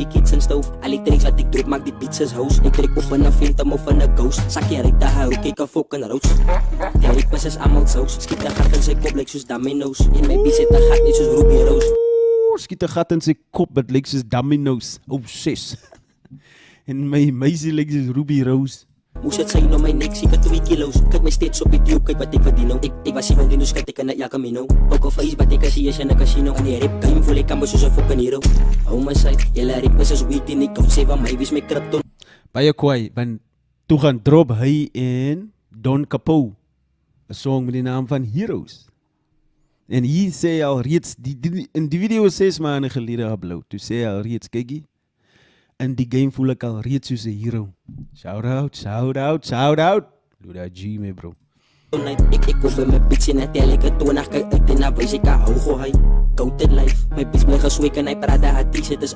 die kitchen stove. Al die tricks wat ek druk maak die beats is house. Ek trek op in 'n phantom of in 'n ghost. Sakkie ryk daar hou, kyk 'n fucking roach. Ja, ek was as almal sous. Skiet 'n gat in sy kop lyk soos dominoes. En my beats het 'n gat net soos Ruby Rose. Skiet 'n gat in sy kop wat lyk soos dominoes. Oh, 6. En my meisie lyk soos Ruby Rose. Moes het sy nou my nek, sy vir 2 kilo's. Kyk my steeds op die tube, kyk wat ek verdien nou. Ek was 17, dus kyk ek in El Camino. Ook al face, but ek is hier in 'n casino. In die rap game voel ek kan soos 'n fucking hero. Hou my side, julle rap is weak en ek kan sê van my, wie's my krypton. Baie kwaai, want toe gaan drop hy en Don Capo 'n song met die naam van Heroes. En hier sê hy al reeds, in die video 6 maande gelede upload, toe sê hy al reeds, kykie, in die game voel ek al reeds soos 'n hero. Shout out, shout out, shout out. Luda G, my bro. Ek kom by my bitch en ek tel ek 'n 20 kyk uit en na wys ek hou go hy. Counted life, my bitch bly gesweek en hy praat dat hy t-shirt is